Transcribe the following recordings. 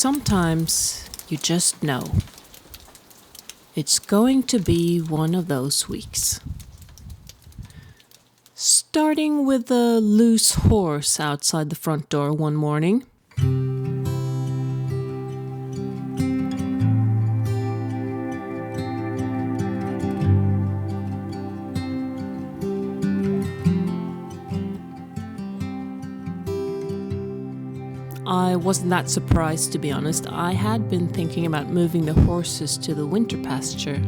Sometimes you just know. It's going to be one of those weeks. Starting with a loose horse outside the front door one morning. I wasn't that surprised, to be honest. I had been thinking about moving the horses to the winter pasture,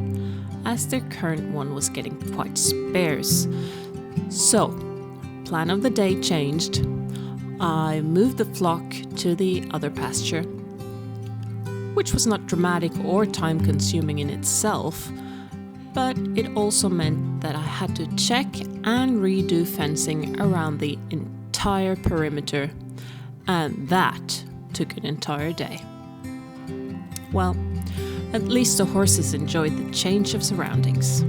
as their current one was getting quite sparse. So, plan of the day changed. I moved the flock to the other pasture, which was not dramatic or time-consuming in itself, but it also meant that I had to check and redo fencing around the entire perimeter. And that took an entire day. Well, at least the horses enjoyed the change of surroundings.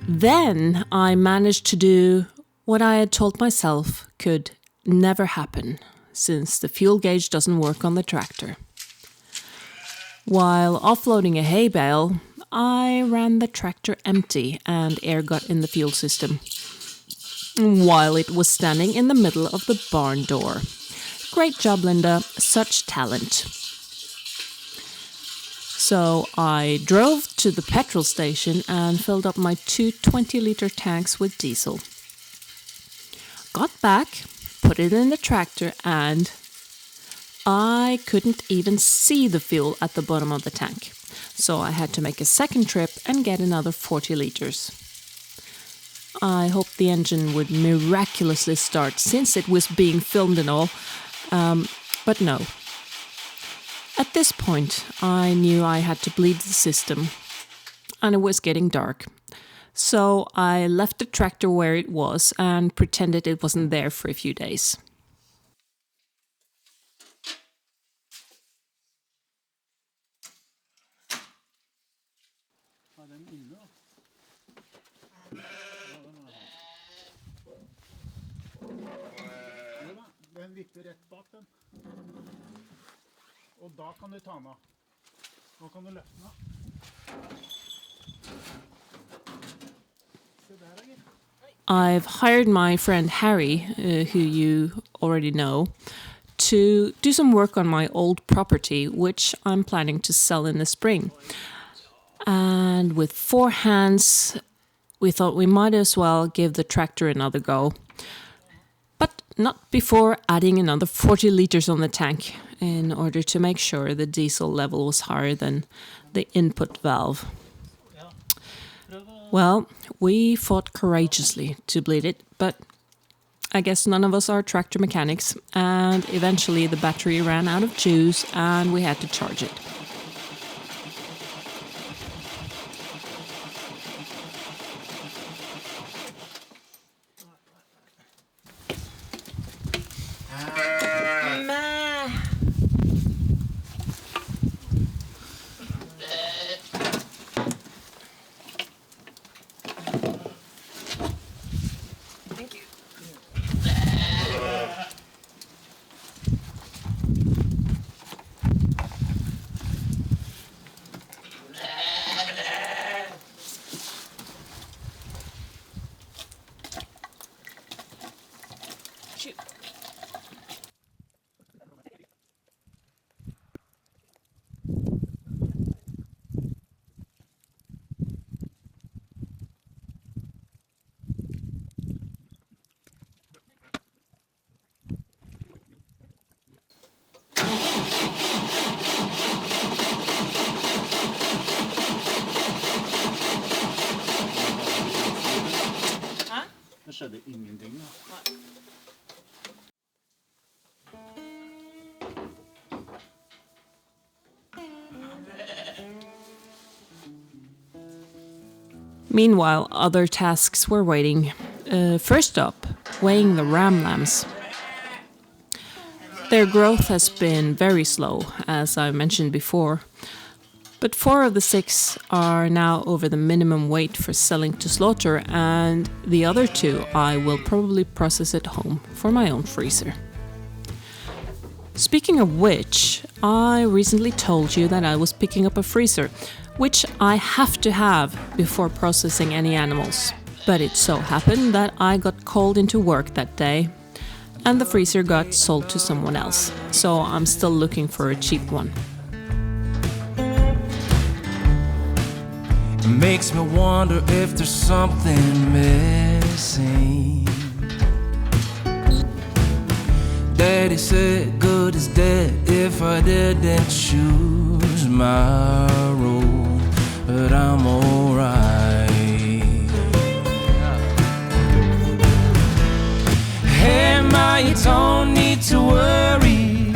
Then I managed to do what I had told myself could never happen, since the fuel gauge doesn't work on the tractor. While offloading a hay bale, I ran the tractor empty and air got in the fuel system, while it was standing in the middle of the barn door. Great job, Linda. Such talent. So I drove to the petrol station and filled up my 2 20-liter tanks with diesel. Got back, put it in the tractor, and I couldn't even see the fuel at the bottom of the tank. So I had to make a second trip and get another 40 liters. I hoped the engine would miraculously start since it was being filmed and all, but no. At this point, I knew I had to bleed the system, and it was getting dark. So I left the tractor where it was and pretended it wasn't there for a few days. Den vipper rett bak den. Og da kan du ta den av. Nå kan du løfte den av. Se der, gitt. I've hired my friend Harry, who you already know, to do some work on my old property, which I'm planning to sell in the spring. And with 4 hands, we thought we might as well give the tractor another go. But not before adding another 40 liters on the tank in order to make sure the diesel level was higher than the input valve. Well, we fought courageously to bleed it, but I guess none of us are tractor mechanics, and eventually the battery ran out of juice and we had to charge it. Det skjedde ingenting da. Meanwhile, other tasks were waiting. First up, weighing the ram lambs. Their growth has been very slow, as I mentioned before. But 4 of the 6 are now over the minimum weight for selling to slaughter, and the other 2 I will probably process at home for my own freezer. Speaking of which, I recently told you that I was picking up a freezer, which I have to have before processing any animals. But it so happened that I got called into work that day, and the freezer got sold to someone else, so I'm still looking for a cheap one. It makes me wonder if there's something missing. Daddy said good is dead if I didn't choose my road, but I'm alright. Hey ma, you don't need to worry,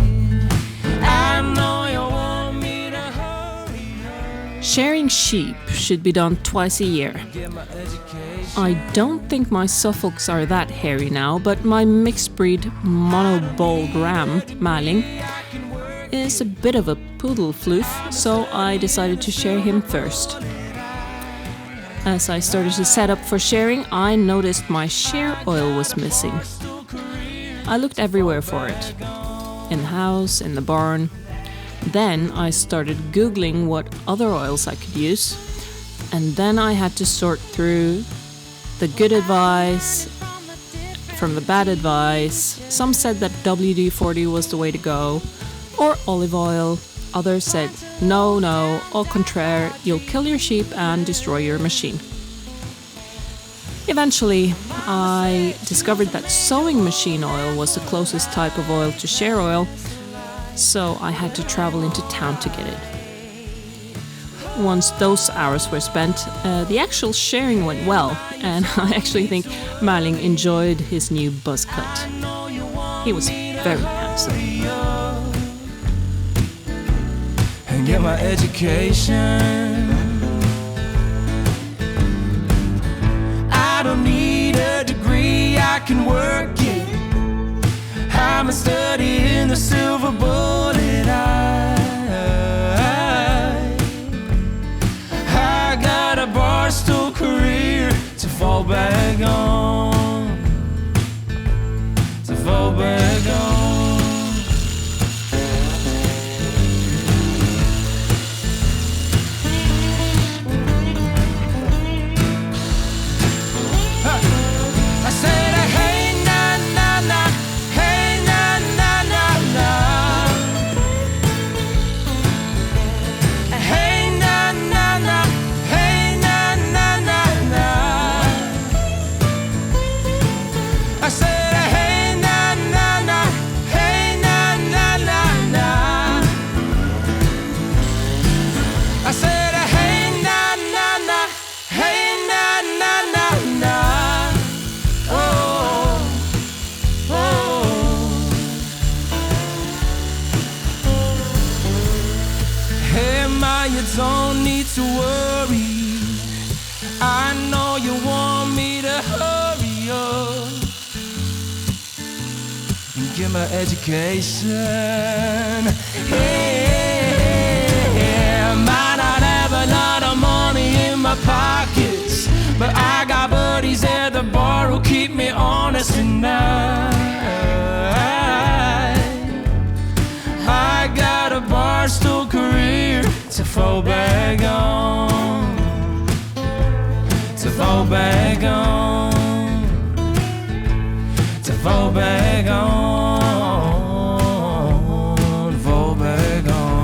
I know you want me to hurry. Shearing sheep should be done twice a year. I don't think my Suffolks are that hairy now, but my mixed breed monobold ram, Mærling, is a bit of a poodle floof, so I decided to shear him first. As I started to set up for shearing, I noticed my shear oil was missing. I looked everywhere for it. In the house, in the barn. Then I started Googling what other oils I could use, and then I had to sort through the good advice from the bad advice. Some said that WD-40 was the way to go, or olive oil. Others said, no, au contraire, you'll kill your sheep and destroy your machine. Eventually, I discovered that sewing machine oil was the closest type of oil to shear oil, so I had to travel into town to get it. Once those hours were spent, the actual shearing went well, and I actually think Mærling enjoyed his new buzz cut. He was very handsome. And get my education. I can work it. I'm a study in the silver bullet eye. I got a barstool career to fall back on. To fall back on. You don't need to worry. I know you want me to hurry up and get my education. Yeah, might not have a lot of money in my pockets, but I got buddies at the bar who keep me honest tonight. I got a barstool career to fall back on, to fall back on, to fall back on, fall back on.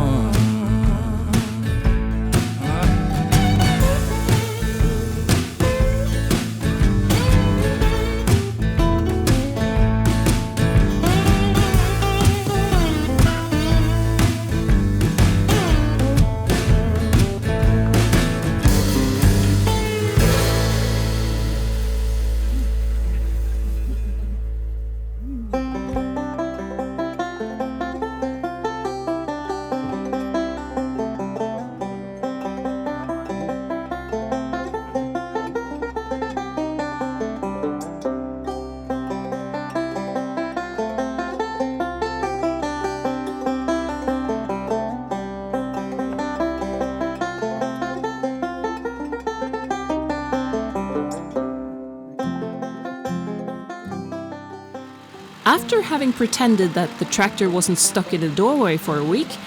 After having pretended that the tractor wasn't stuck in the doorway for a week,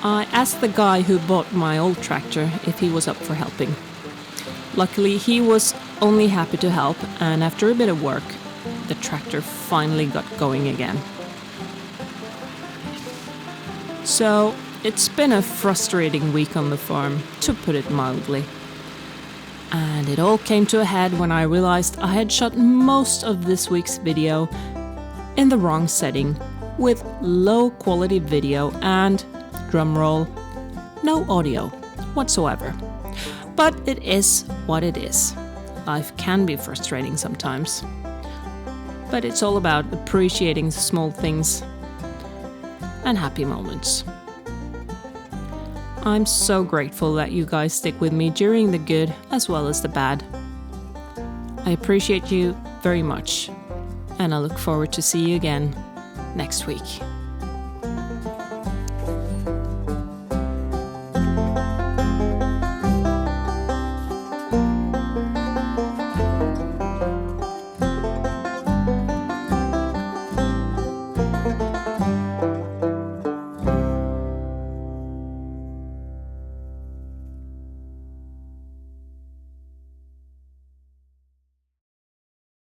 I asked the guy who bought my old tractor if he was up for helping. Luckily, he was only happy to help, and after a bit of work, the tractor finally got going again. So, it's been a frustrating week on the farm, to put it mildly. And it all came to a head when I realized I had shot most of this week's video in the wrong setting, with low quality video and, drumroll, no audio whatsoever. But it is what it is. Life can be frustrating sometimes. But it's all about appreciating the small things and happy moments. I'm so grateful that you guys stick with me during the good as well as the bad. I appreciate you very much, and I look forward to see you again next week.